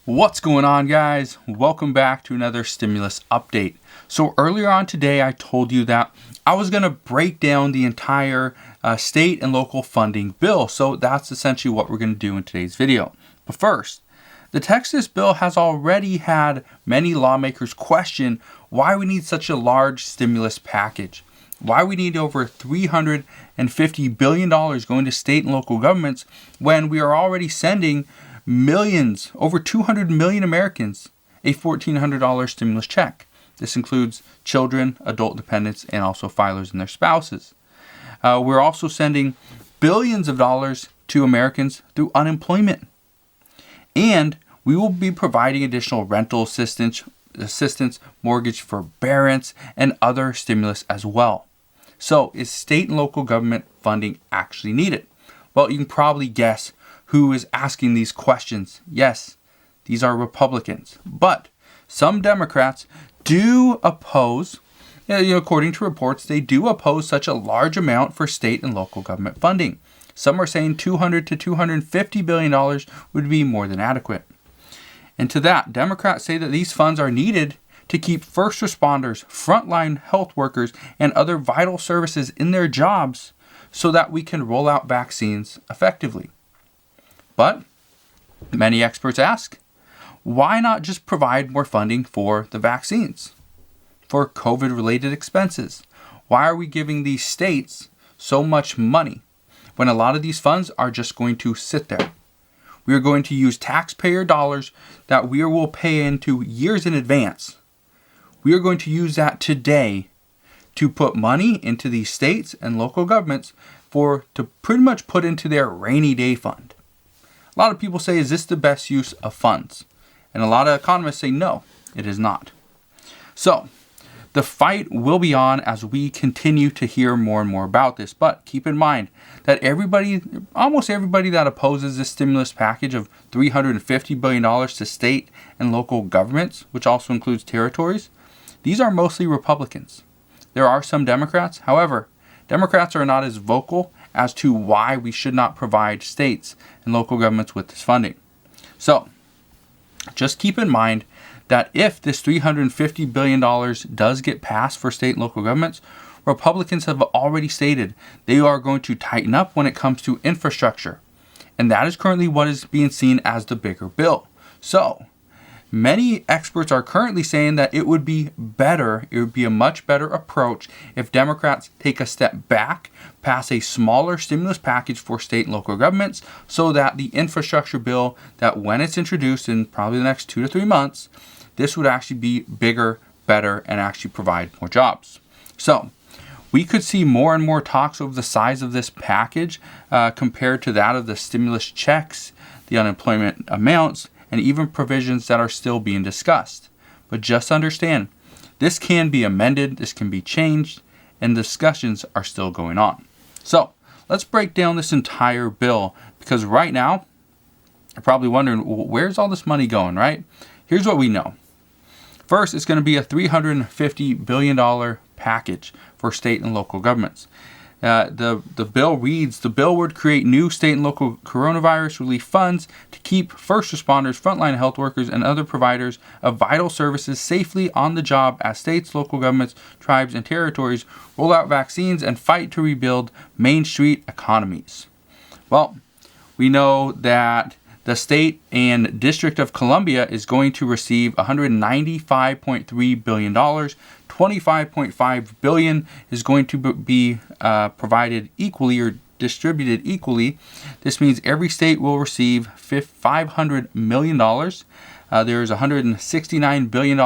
What's going on, guys? Welcome back to another stimulus update. So earlier on today, I told you that I was going to break down the entire state and local funding bill. So that's essentially what we're going to do in today's video. But first, the Texas bill has already had many lawmakers question why we need such a large stimulus package. Why we need over $350 billion going to state and local governments when we are already sending millions, over 200 million Americans, a $1,400 stimulus check. This includes children, adult dependents, and also filers and their spouses. We're also sending billions of dollars to Americans through unemployment. And we will be providing additional rental assistance, mortgage forbearance, and other stimulus as well. So is state and local government funding actually needed? Well, you can probably guess who is asking these questions. Yes, these are Republicans. But some Democrats do oppose, according to reports, they do oppose such a large amount for state and local government funding. Some are saying $200 to $250 billion would be more than adequate. And to that, Democrats say that these funds are needed to keep first responders, frontline health workers, and other vital services in their jobs so that we can roll out vaccines effectively. But many experts ask, why not just provide more funding for the vaccines, for COVID-related expenses? Why are we giving these states so much money when a lot of these funds are just going to sit there? We are going to use taxpayer dollars that we will pay into years in advance. We are going to use that today to put money into these states and local governments to pretty much put into their rainy day fund. A lot of people say, is this the best use of funds? And a lot of economists say, no, it is not. So the fight will be on as we continue to hear more and more about this. But keep in mind that almost everybody that opposes this stimulus package of $350 billion to state and local governments, which also includes territories, these are mostly Republicans. There are some Democrats. However, Democrats are not as vocal as to why we should not provide states and local governments with this funding. So just keep in mind that if this $350 billion does get passed for state and local governments, Republicans have already stated they are going to tighten up when it comes to infrastructure. And that is currently what is being seen as the bigger bill. So many experts are currently saying that it would be a much better approach if Democrats take a step back, pass a smaller stimulus package for state and local governments, so that the infrastructure bill, that when it's introduced in probably the next 2 to 3 months, this would actually be bigger, better, and actually provide more jobs. So we could see more and more talks over the size of this package compared to that of the stimulus checks, the unemployment amounts, and even provisions that are still being discussed. But just understand, this can be amended, this can be changed, and discussions are still going on. So let's break down this entire bill, because right now, you're probably wondering, well, where's all this money going, right? Here's what we know. First, it's going to be a $350 billion package for state and local governments. The bill reads, the bill would create new state and local coronavirus relief funds to keep first responders, frontline health workers, and other providers of vital services safely on the job as states, local governments, tribes, and territories roll out vaccines and fight to rebuild Main Street economies. Well, we know that the state and District of Columbia is going to receive $195.3 billion. $25.5 billion is going to be provided equally or distributed equally. This means every state will receive $500 million. There's $169 billion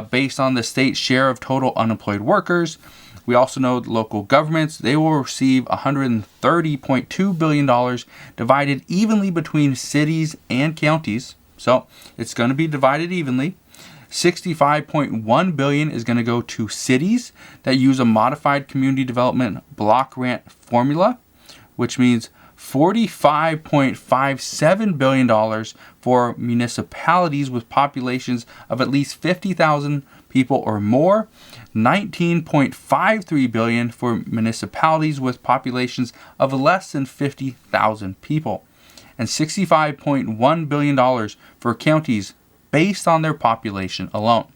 based on the state's share of total unemployed workers. We also know local governments, they will receive $130.2 billion divided evenly between cities and counties. So it's going to be divided evenly. $65.1 billion is going to go to cities that use a modified community development block grant formula, which means $45.57 billion for municipalities with populations of at least 50,000 people or more, $19.53 billion for municipalities with populations of less than 50,000 people. and $65.1 billion for counties based on their population alone.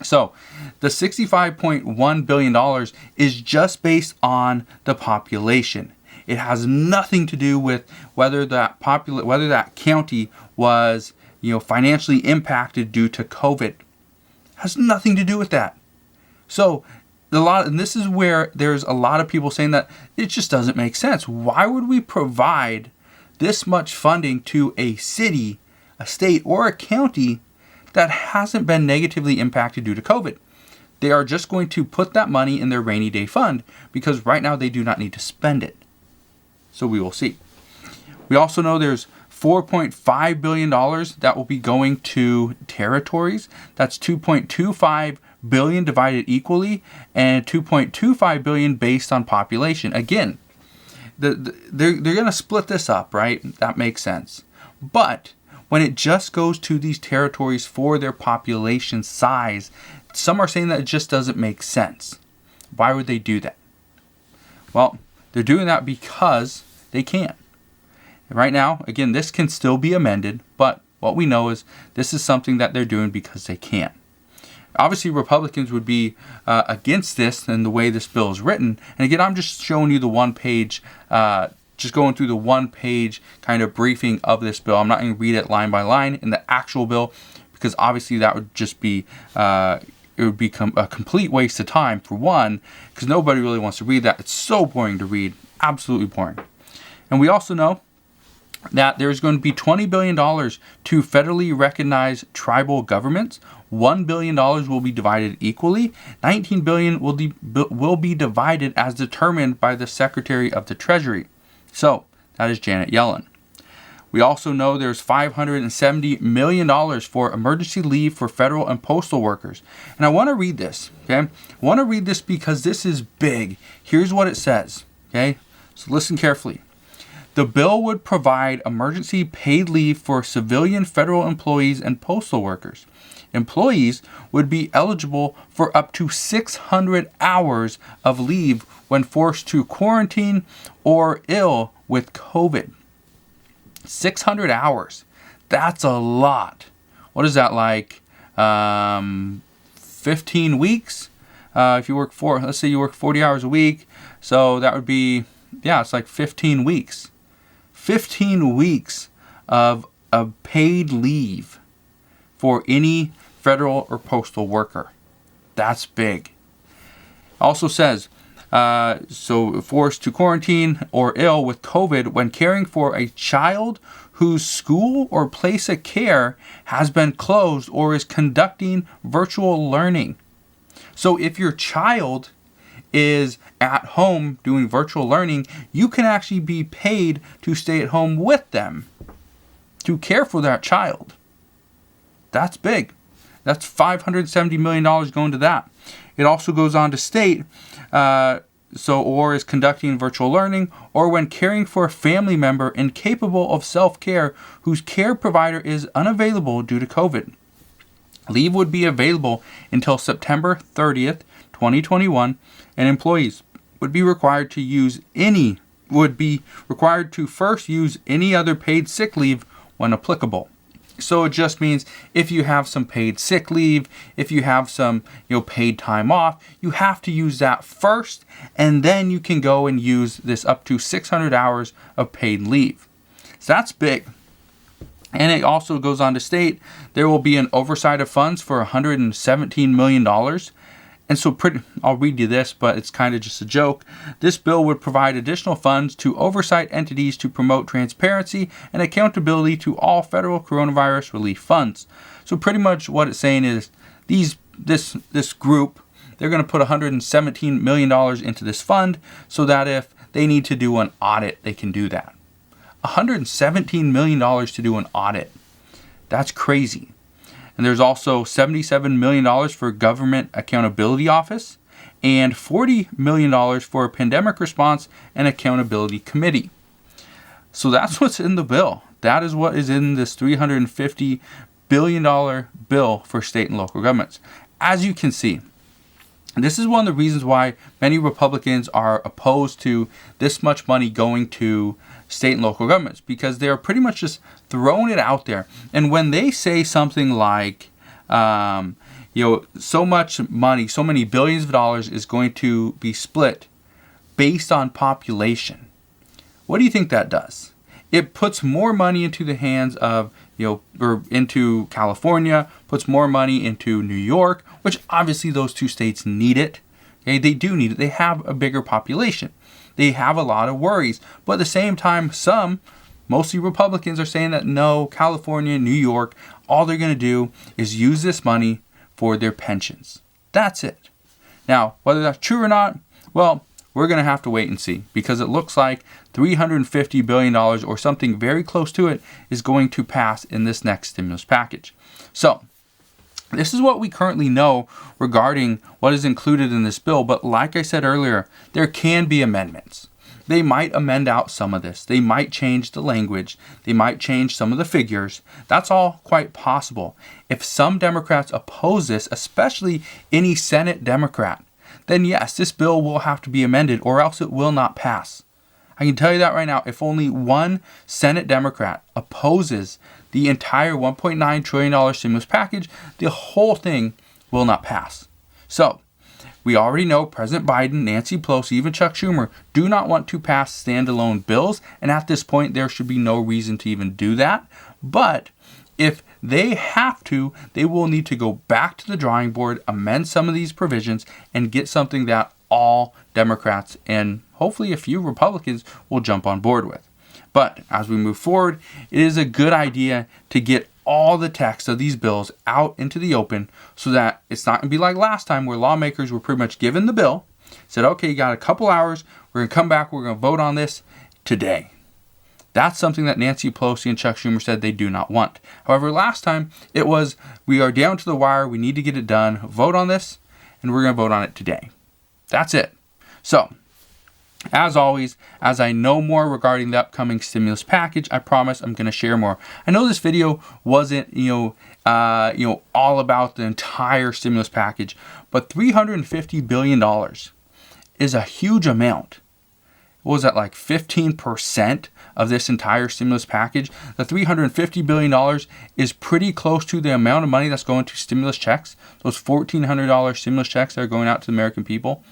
So the $65.1 billion is just based on the population. It has nothing to do with whether that county was, financially impacted due to COVID. It has nothing to do with that. So and this is where there's a lot of people saying that it just doesn't make sense. Why would we provide this much funding to a city, a state, or a county that hasn't been negatively impacted due to COVID? They are just going to put that money in their rainy day fund because right now they do not need to spend it. So we will see. We also know there's $4.5 billion that will be going to territories. That's $2.25 billion divided equally and $2.25 billion based on population. Again, they're going to split this up, right? That makes sense. But when it just goes to these territories for their population size, some are saying that it just doesn't make sense. Why would they do that? Well, they're doing that because they can. Right now, again, this can still be amended, but what we know is this is something that they're doing because they can. Obviously, Republicans would be against this and the way this bill is written. And again, I'm just showing you the one page, just going through the one page kind of briefing of this bill. I'm not going to read it line by line in the actual bill because obviously that would just be, it would become a complete waste of time for one, because nobody really wants to read that. It's so boring to read, absolutely boring. And we also know that there's going to be $20 billion to federally recognized tribal governments. $1 billion will be divided equally. $19 billion will be divided as determined by the Secretary of the Treasury. So that is Janet Yellen. We also know there's $570 million for emergency leave for federal and postal workers. And I want to read this, okay? I want to read this because this is big. Here's what it says, okay? So listen carefully. The bill would provide emergency paid leave for civilian federal employees and postal workers. Employees would be eligible for up to 600 hours of leave when forced to quarantine or ill with COVID. 600 hours. That's a lot. What is that, like 15 weeks? If you work let's say you work 40 hours a week. So that would be, it's like 15 weeks. 15 weeks of paid leave for any federal or postal worker. That's big. Also says, so forced to quarantine or ill with COVID when caring for a child whose school or place of care has been closed or is conducting virtual learning. So if your child is at home doing virtual learning, you can actually be paid to stay at home with them to care for that child. That's big. That's $570 million going to that. It also goes on to state, or is conducting virtual learning, or when caring for a family member incapable of self-care whose care provider is unavailable due to COVID. Leave would be available until September 30th, 2021, and employees would be required to first use any other paid sick leave when applicable. So it just means if you have some paid sick leave, if you have some paid time off, you have to use that first, and then you can go and use this up to 600 hours of paid leave. So that's big. And it also goes on to state there will be an oversight of funds for $117 million. And so I'll read you this, but it's kind of just a joke. This bill would provide additional funds to oversight entities to promote transparency and accountability to all federal coronavirus relief funds. So pretty much what it's saying is this group, they're going to put $117 million into this fund so that if they need to do an audit, they can do that. $117 million to do an audit. That's crazy. And there's also $77 million for Government Accountability Office and $40 million for a Pandemic Response and Accountability Committee. So that's what's in the bill. That is what is in this $350 billion bill for state and local governments. As you can see, this is one of the reasons why many Republicans are opposed to this much money going to state and local governments, because they're pretty much just throwing it out there. And when they say something like, so much money, so many billions of dollars is going to be split based on population, what do you think that does? It puts more money into the hands of, or into California, puts more money into New York, which obviously those two states need it. Okay, they do need it. They have a bigger population. They have a lot of worries. But at the same time, some, mostly Republicans, are saying that no, California, New York, all they're going to do is use this money for their pensions. That's it. Now, whether that's true or not, well, we're going to have to wait and see, because it looks like $350 billion or something very close to it is going to pass in this next stimulus package. So this is what we currently know regarding what is included in this bill. But like I said earlier, there can be amendments. They might amend out some of this. They might change the language. They might change some of the figures. That's all quite possible. If some Democrats oppose this, especially any Senate Democrat, then yes, this bill will have to be amended, or else it will not pass. I can tell you that right now. If only one Senate Democrat opposes the entire $1.9 trillion stimulus package, the whole thing will not pass. So we already know President Biden, Nancy Pelosi, even Chuck Schumer do not want to pass standalone bills. And at this point, there should be no reason to even do that. But if they have to, they will need to go back to the drawing board, amend some of these provisions, and get something that all Democrats and hopefully a few Republicans will jump on board with. But as we move forward, it is a good idea to get all the text of these bills out into the open, so that it's not going to be like last time where lawmakers were pretty much given the bill, said, okay, you got a couple hours, we're going to come back, we're going to vote on this today. That's something that Nancy Pelosi and Chuck Schumer said they do not want. However, last time it was, we are down to the wire, we need to get it done, vote on this, and we're going to vote on it today. That's it. So, as always, as I know more regarding the upcoming stimulus package, I promise I'm going to share more. I know this video wasn't, all about the entire stimulus package, but $350 billion is a huge amount. What was that, like 15% of this entire stimulus package? The $350 billion is pretty close to the amount of money that's going to stimulus checks, those $1,400 stimulus checks that are going out to the American people.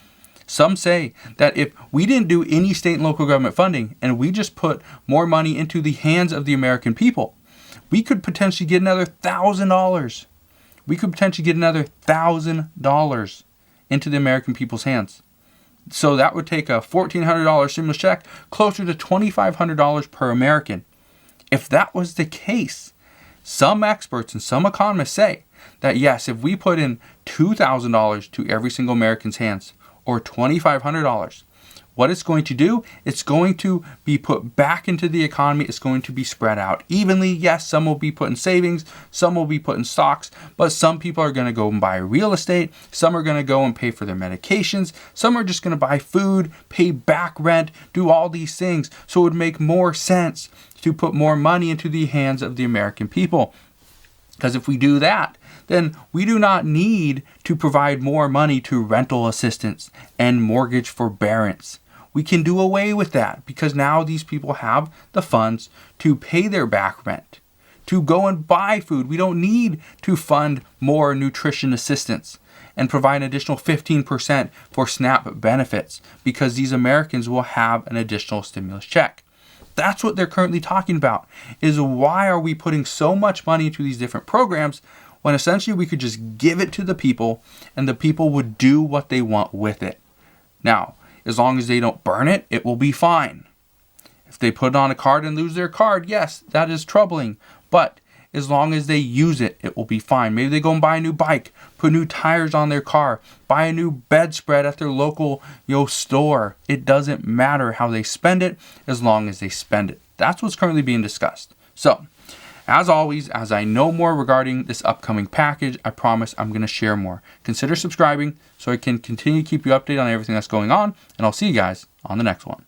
Some say that if we didn't do any state and local government funding and we just put more money into the hands of the American people, we could potentially get another $1,000. We could potentially get another $1,000 into the American people's hands. So that would take a $1,400 stimulus check closer to $2,500 per American. If that was the case, some experts and some economists say that yes, if we put in $2,000 to every single American's hands, or $2,500, what it's going to do, it's going to be put back into the economy. It's going to be spread out evenly. Yes, some will be put in savings, some will be put in stocks, but some people are going to go and buy real estate. Some are going to go and pay for their medications. Some are just going to buy food, pay back rent, do all these things. So it would make more sense to put more money into the hands of the American people. Because if we do that, then we do not need to provide more money to rental assistance and mortgage forbearance. We can do away with that, because now these people have the funds to pay their back rent, to go and buy food. We don't need to fund more nutrition assistance and provide an additional 15% for SNAP benefits, because these Americans will have an additional stimulus check. That's what they're currently talking about, is why are we putting so much money into these different programs when essentially we could just give it to the people and the people would do what they want with it. Now, as long as they don't burn it, it will be fine. If they put it on a card and lose their card, yes, that is troubling. But as long as they use it, it will be fine. Maybe they go and buy a new bike, put new tires on their car, buy a new bedspread at their local store. It doesn't matter how they spend it, as long as they spend it. That's what's currently being discussed. So, as always, as I know more regarding this upcoming package, I promise I'm going to share more. Consider subscribing so I can continue to keep you updated on everything that's going on, and I'll see you guys on the next one.